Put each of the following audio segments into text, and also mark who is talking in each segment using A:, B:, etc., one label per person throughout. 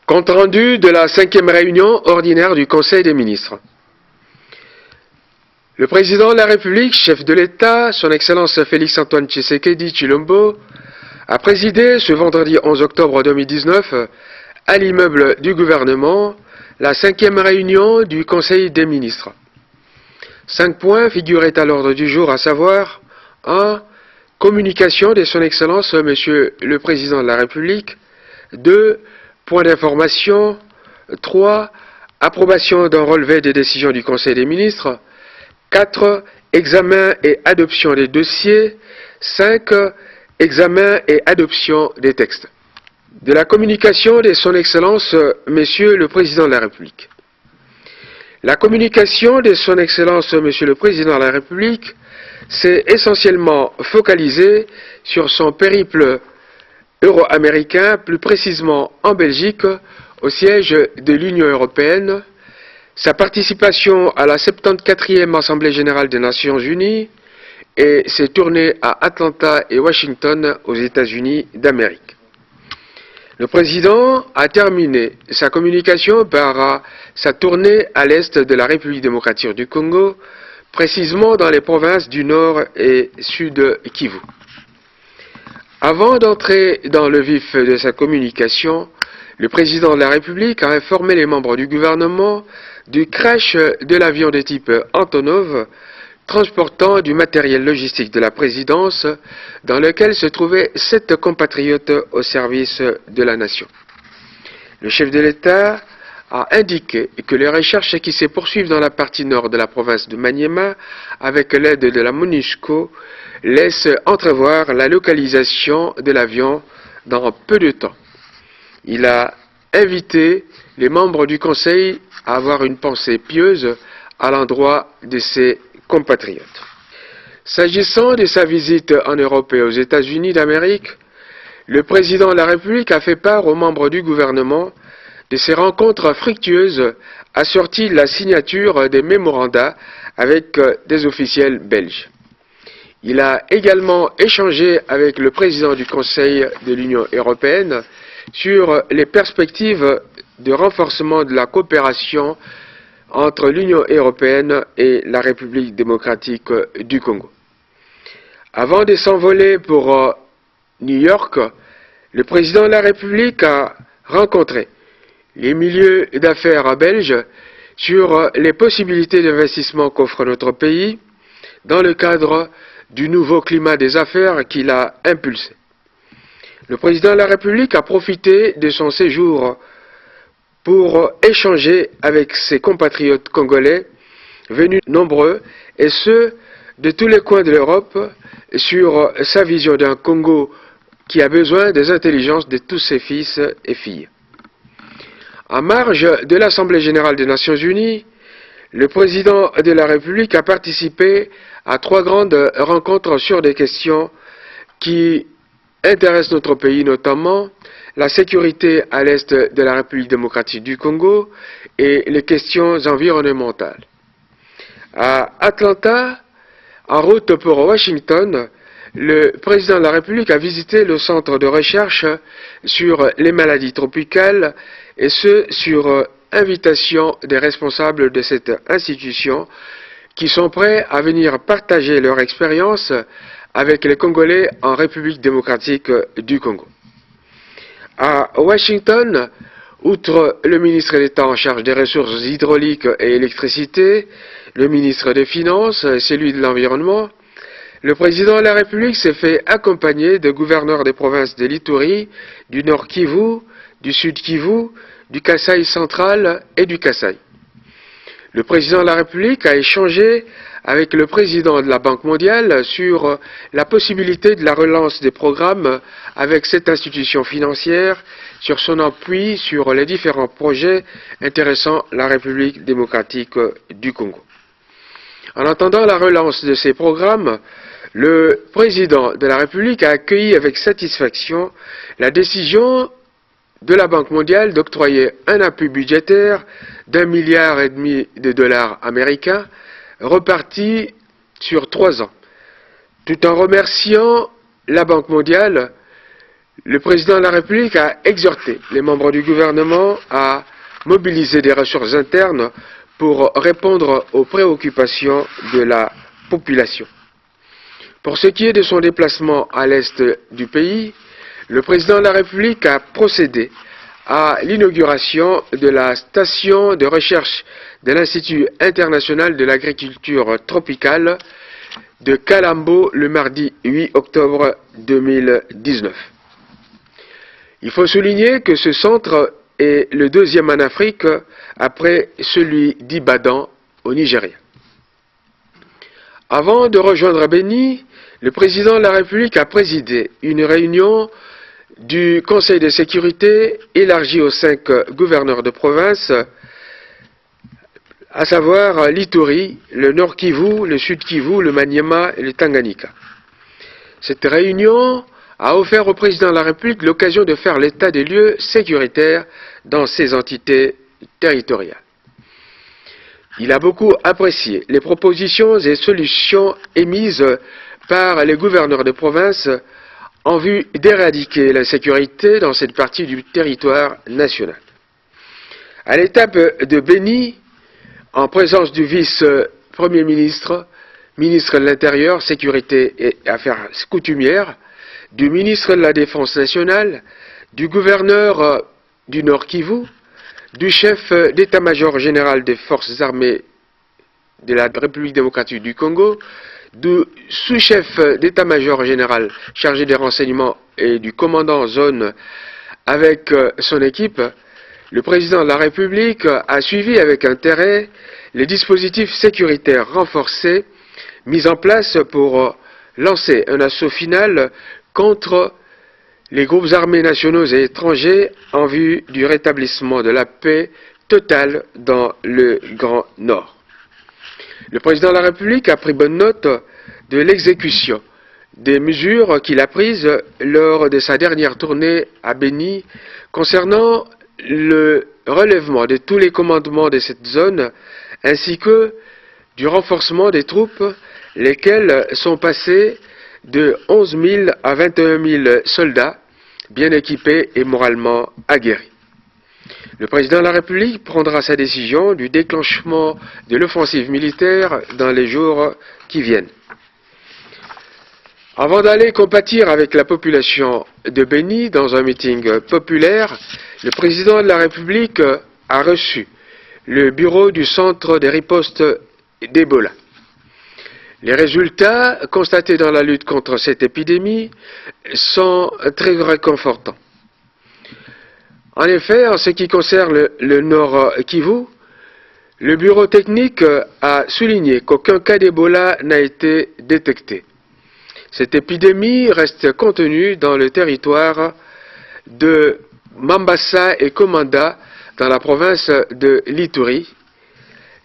A: Compte rendu de la 5e réunion ordinaire du Conseil des ministres. Le président de la République, chef de l'État, son Excellence Félix-Antoine Tshisekedi Tshilombo, a présidé ce vendredi 11 octobre 2019 à l'immeuble du gouvernement la 5e réunion du Conseil des ministres. 5 points figuraient à l'ordre du jour, à savoir 1. Communication de son Excellence Monsieur le Président de la République. 2. Point d'information. 3. Approbation d'un relevé des décisions du Conseil des ministres. 4. Examen et adoption des dossiers. 5. Examen et adoption des textes. De la communication de son Excellence Monsieur le Président de la République. La communication de son Excellence Monsieur le Président de la République s'est essentiellement focalisée sur son périple euro-américain, plus précisément en Belgique, au siège de l'Union européenne, sa participation à la 74e Assemblée générale des Nations unies et ses tournées à Atlanta et Washington aux États-Unis d'Amérique. Le président a terminé sa communication par sa tournée à l'est de la République démocratique du Congo, précisément dans les provinces du Nord et Sud Kivu. Avant d'entrer dans le vif de sa communication, le président de la République a informé les membres du gouvernement du crash de l'avion de type Antonov transportant du matériel logistique de la présidence dans lequel se trouvaient 7 compatriotes au service de la nation. Le chef de l'État a indiqué que les recherches qui se poursuivent dans la partie nord de la province de Maniema avec l'aide de la MONUSCO laissent entrevoir la localisation de l'avion dans peu de temps. Il a invité les membres du Conseil à avoir une pensée pieuse à l'endroit de ses compatriotes. S'agissant de sa visite en Europe et aux États-Unis d'Amérique, le président de la République a fait part aux membres du gouvernement de ces rencontres fructueuses assorties de la signature des mémorandats avec des officiels belges. Il a également échangé avec le président du Conseil de l'Union européenne sur les perspectives de renforcement de la coopération entre l'Union européenne et la République démocratique du Congo. Avant de s'envoler pour New York, le président de la République a rencontré les milieux d'affaires belges sur les possibilités d'investissement qu'offre notre pays dans le cadre du nouveau climat des affaires qu'il a impulsé. Le président de la République a profité de son séjour pour échanger avec ses compatriotes congolais, venus nombreux, et ceux de tous les coins de l'Europe, sur sa vision d'un Congo qui a besoin des intelligences de tous ses fils et filles. En marge de l'Assemblée générale des Nations unies, le président de la République a participé à 3 grandes rencontres sur des questions qui intéressent notre pays, notamment la sécurité à l'est de la République démocratique du Congo et les questions environnementales. À Atlanta, en route pour Washington, le président de la République a visité le centre de recherche sur les maladies tropicales, et ce sur invitation des responsables de cette institution qui sont prêts à venir partager leur expérience avec les Congolais en République démocratique du Congo. À Washington, outre le ministre d'État en charge des ressources hydrauliques et électricité, le ministre des Finances et celui de l'Environnement, le président de la République s'est fait accompagner de gouverneurs des provinces de l'Ituri, du Nord Kivu, du Sud Kivu, du Kasaï central et du Kasaï. Le président de la République a échangé avec le président de la Banque mondiale sur la possibilité de la relance des programmes avec cette institution financière, sur son appui sur les différents projets intéressant la République démocratique du Congo. En attendant la relance de ces programmes, le président de la République a accueilli avec satisfaction la décision de la Banque mondiale d'octroyer un appui budgétaire d'1,5 milliard de dollars américains reparti sur 3 ans, tout en remerciant la Banque mondiale Le président de la République a exhorté les membres du gouvernement à mobiliser des ressources internes pour répondre aux préoccupations de la population. Pour ce qui est de son déplacement à l'est du pays, le président de la République a procédé à l'inauguration de la station de recherche de l'Institut international de l'agriculture tropicale de Kalambo le mardi 8 octobre 2019. Il faut souligner que ce centre est le deuxième en Afrique après celui d'Ibadan au Nigeria. Avant de rejoindre Béni, le président de la République a présidé une réunion du Conseil de sécurité élargie aux 5 gouverneurs de province, à savoir l'Ituri, le Nord Kivu, le Sud Kivu, le Maniema et le Tanganyika. Cette réunion a offert au président de la République l'occasion de faire l'état des lieux sécuritaires dans ces entités territoriales. Il a beaucoup apprécié les propositions et solutions émises par les gouverneurs de province en vue d'éradiquer la sécurité dans cette partie du territoire national. À l'étape de Béni, en présence du vice-premier ministre, ministre de l'Intérieur, Sécurité et Affaires coutumières, du ministre de la Défense nationale, du gouverneur du Nord Kivu, du chef d'état-major général des forces armées de la République démocratique du Congo, du sous-chef d'état-major général chargé des renseignements et du commandant zone avec son équipe, le président de la République a suivi avec intérêt les dispositifs sécuritaires renforcés mis en place pour lancer un assaut final contre les groupes armés nationaux et étrangers en vue du rétablissement de la paix totale dans le Grand Nord. Le président de la République a pris bonne note de l'exécution des mesures qu'il a prises lors de sa dernière tournée à Béni concernant le relèvement de tous les commandements de cette zone ainsi que du renforcement des troupes, lesquelles sont passées de 11 000 à 21 000 soldats bien équipés et moralement aguerris. Le président de la République prendra sa décision du déclenchement de l'offensive militaire dans les jours qui viennent. Avant d'aller compatir avec la population de Béni dans un meeting populaire, le président de la République a reçu le bureau du centre des ripostes d'Ebola. Les résultats constatés dans la lutte contre cette épidémie sont très réconfortants. En effet, en ce qui concerne le Nord Kivu, le bureau technique a souligné qu'aucun cas d'Ebola n'a été détecté. Cette épidémie reste contenue dans le territoire de Mambasa et Komanda dans la province de l'Ituri.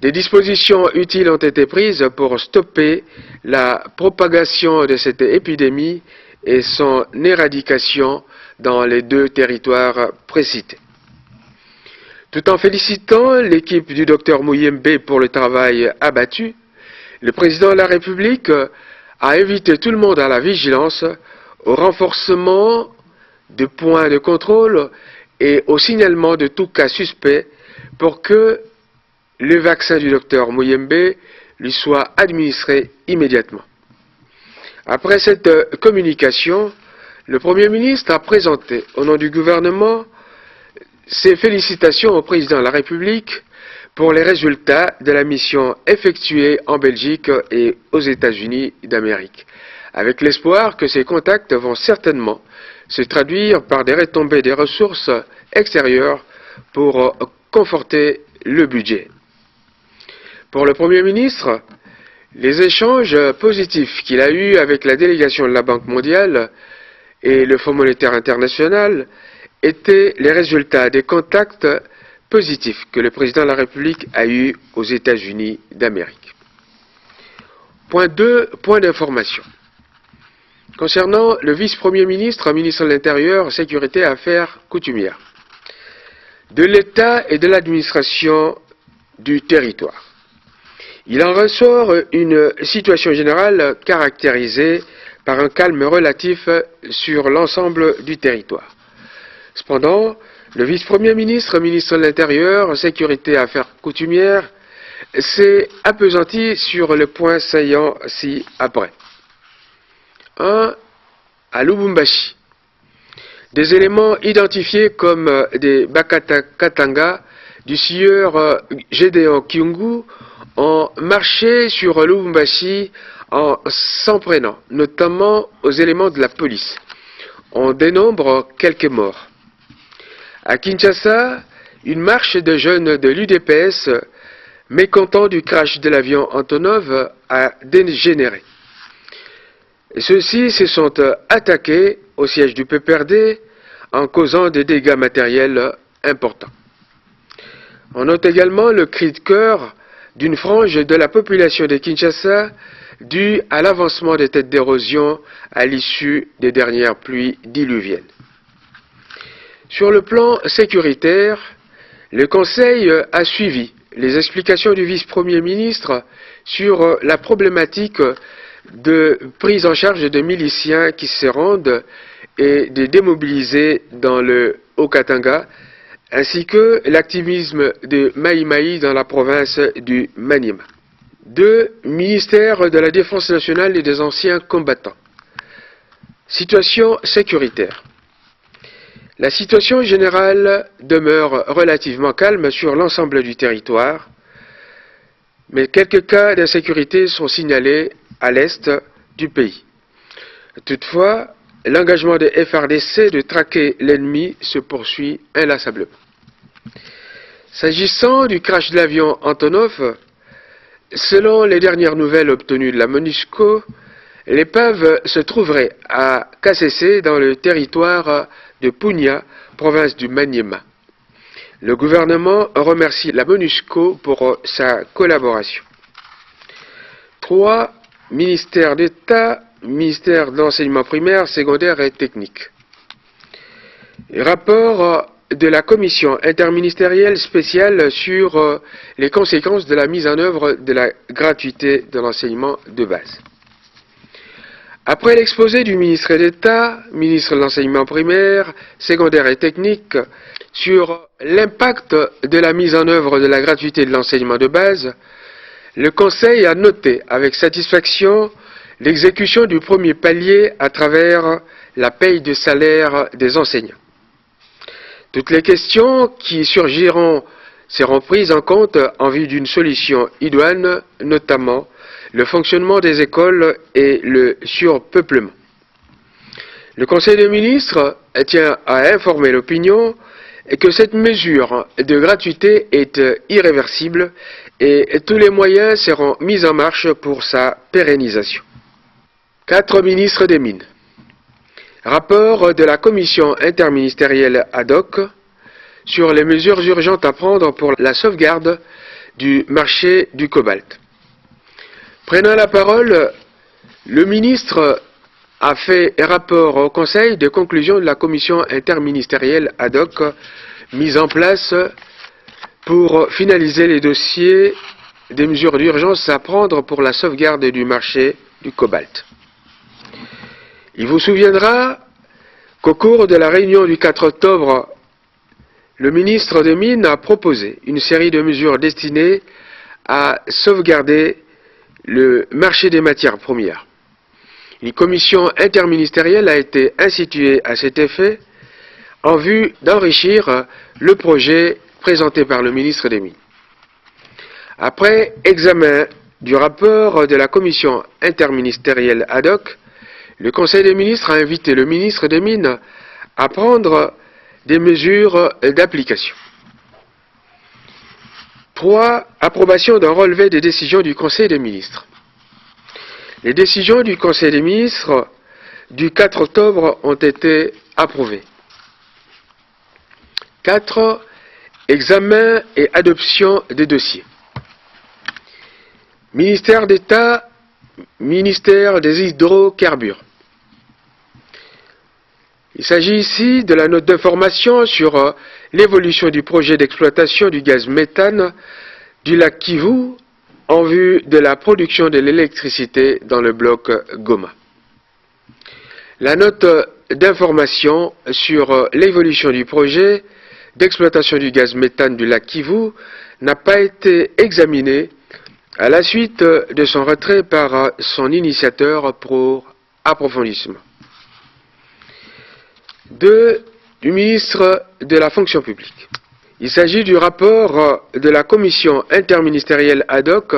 A: Des dispositions utiles ont été prises pour stopper la propagation de cette épidémie et son éradication dans les 2 territoires précités. Tout en félicitant l'équipe du Dr Muyembe pour le travail abattu, le président de la République a invité tout le monde à la vigilance, au renforcement de points de contrôle et au signalement de tout cas suspect pour que le vaccin du Dr Muyembe lui soit administré immédiatement. Après cette communication, le Premier ministre a présenté au nom du gouvernement ses félicitations au président de la République pour les résultats de la mission effectuée en Belgique et aux États-Unis d'Amérique, avec l'espoir que ces contacts vont certainement se traduire par des retombées des ressources extérieures pour conforter le budget. Pour le Premier ministre, les échanges positifs qu'il a eus avec la délégation de la Banque mondiale et le Fonds monétaire international étaient les résultats des contacts positifs que le président de la République a eus aux États-Unis d'Amérique. Point 2, point d'information. Concernant le vice-premier ministre, ministre de l'Intérieur, Sécurité et Affaires coutumières, de l'État et de l'administration du territoire. Il en ressort une situation générale caractérisée par un calme relatif sur l'ensemble du territoire. Cependant, le vice-premier ministre, ministre de l'Intérieur, Sécurité et Affaires coutumières, s'est appesanti sur le point saillant ci-après. 1. À Lubumbashi. Des éléments identifiés comme des Bakatakatanga du sieur Gédéon Kyungu ont marché sur Lubumbashi en s'en prenant notamment aux éléments de la police. On dénombre quelques morts. À Kinshasa, une marche de jeunes de l'UDPS, mécontents du crash de l'avion Antonov, a dégénéré. Ceux-ci se sont attaqués au siège du PPRD en causant des dégâts matériels importants. On note également le cri de cœur d'une frange de la population de Kinshasa due à l'avancement des têtes d'érosion à l'issue des dernières pluies diluviennes. Sur le plan sécuritaire, le Conseil a suivi les explications du vice-premier ministre sur la problématique de prise en charge de miliciens qui se rendent et de démobiliser dans le Haut-Katanga, ainsi que l'activisme de Maï Maï dans la province du Maniema. 2. Ministère de la Défense nationale et des anciens combattants. Situation sécuritaire. La situation générale demeure relativement calme sur l'ensemble du territoire, mais quelques cas d'insécurité sont signalés à l'est du pays. Toutefois, l'engagement des FARDC de traquer l'ennemi se poursuit inlassablement. S'agissant du crash de l'avion Antonov, selon les dernières nouvelles obtenues de la MONUSCO, l'épave se trouverait à Kasese dans le territoire de Punya, province du Maniema. Le gouvernement remercie la MONUSCO pour sa collaboration. 3. Ministère d'État, ministère de l'enseignement primaire, secondaire et technique. Rapport de la commission interministérielle spéciale sur les conséquences de la mise en œuvre de la gratuité de l'enseignement de base. Après l'exposé du ministre d'État, ministre de l'enseignement primaire, secondaire et technique, sur l'impact de la mise en œuvre de la gratuité de l'enseignement de base, le Conseil a noté avec satisfaction l'exécution du premier palier à travers la paye de salaire des enseignants. Toutes les questions qui surgiront seront prises en compte en vue d'une solution idoine, notamment le fonctionnement des écoles et le surpeuplement. Le Conseil des ministres tient à informer l'opinion que cette mesure de gratuité est irréversible et tous les moyens seront mis en marche pour sa pérennisation. 4 ministres des Mines. Rapport de la commission interministérielle ad hoc sur les mesures urgentes à prendre pour la sauvegarde du marché du cobalt. Prenant la parole, le ministre a fait rapport au Conseil des conclusions de la commission interministérielle ad hoc mise en place pour finaliser les dossiers des mesures d'urgence à prendre pour la sauvegarde du marché du cobalt. Il vous souviendra qu'au cours de la réunion du 4 octobre, le ministre des Mines a proposé une série de mesures destinées à sauvegarder le marché des matières premières. Une commission interministérielle a été instituée à cet effet en vue d'enrichir le projet présenté par le ministre des Mines. Après examen du rapport de la commission interministérielle ad hoc, le Conseil des ministres a invité le ministre des Mines à prendre des mesures d'application. 3. Approbation d'un relevé des décisions du Conseil des ministres. Les décisions du Conseil des ministres du 4 octobre ont été approuvées. 4. Examen et adoption des dossiers. Ministère d'État, ministère des hydrocarbures. Il s'agit ici de la note d'information sur l'évolution du projet d'exploitation du gaz méthane du lac Kivu en vue de la production de l'électricité dans le bloc Goma. La note d'information sur l'évolution du projet d'exploitation du gaz méthane du lac Kivu n'a pas été examinée à la suite de son retrait par son initiateur pour approfondissement. 2. Du ministre de la fonction publique. Il s'agit du rapport de la commission interministérielle ad hoc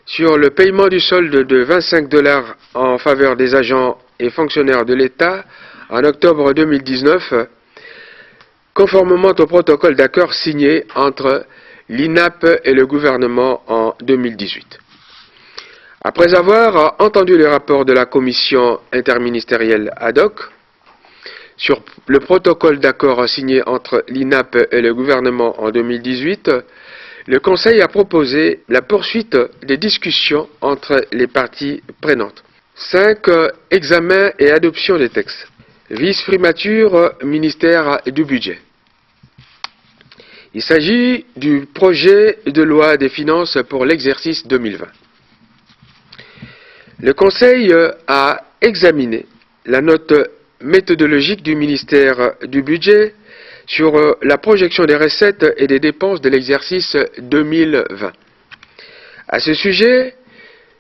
A: sur le paiement du solde de $25 en faveur des agents et fonctionnaires de l'État en octobre 2019, conformément au protocole d'accord signé entre l'INAP et le gouvernement en 2018. Après avoir entendu les rapports de la commission interministérielle ad hoc sur le protocole d'accord signé entre l'INAP et le gouvernement en 2018, le Conseil a proposé la poursuite des discussions entre les parties prenantes. 5. Examen et adoption des textes. Vice-primature, ministère du Budget. Il s'agit du projet de loi des finances pour l'exercice 2020. Le Conseil a examiné la note méthodologique du ministère du Budget sur la projection des recettes et des dépenses de l'exercice 2020. À ce sujet,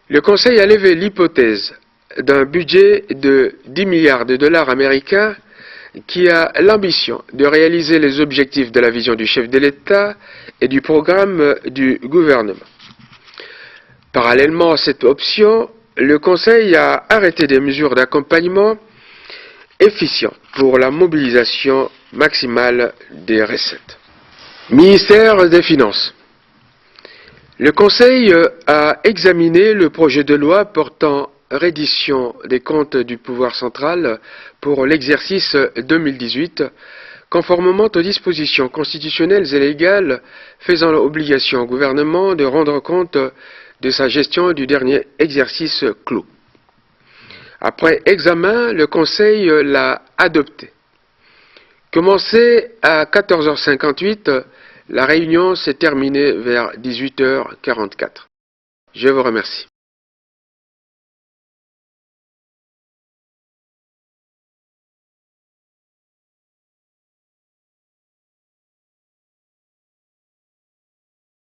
A: le Conseil a levé l'hypothèse d'un budget de 10 milliards de dollars américains qui a l'ambition de réaliser les objectifs de la vision du chef de l'État et du programme du gouvernement. Parallèlement à cette option, le Conseil a arrêté des mesures d'accompagnement efficientes pour la mobilisation maximale des recettes. Ministère des Finances. Le Conseil a examiné le projet de loi portant reddition des comptes du pouvoir central pour l'exercice 2018, conformément aux dispositions constitutionnelles et légales faisant obligation au gouvernement de rendre compte de sa gestion du dernier exercice clos. Après examen, le Conseil l'a adopté. Commencé à 14h58, la réunion s'est terminée vers 18h44. Je vous remercie.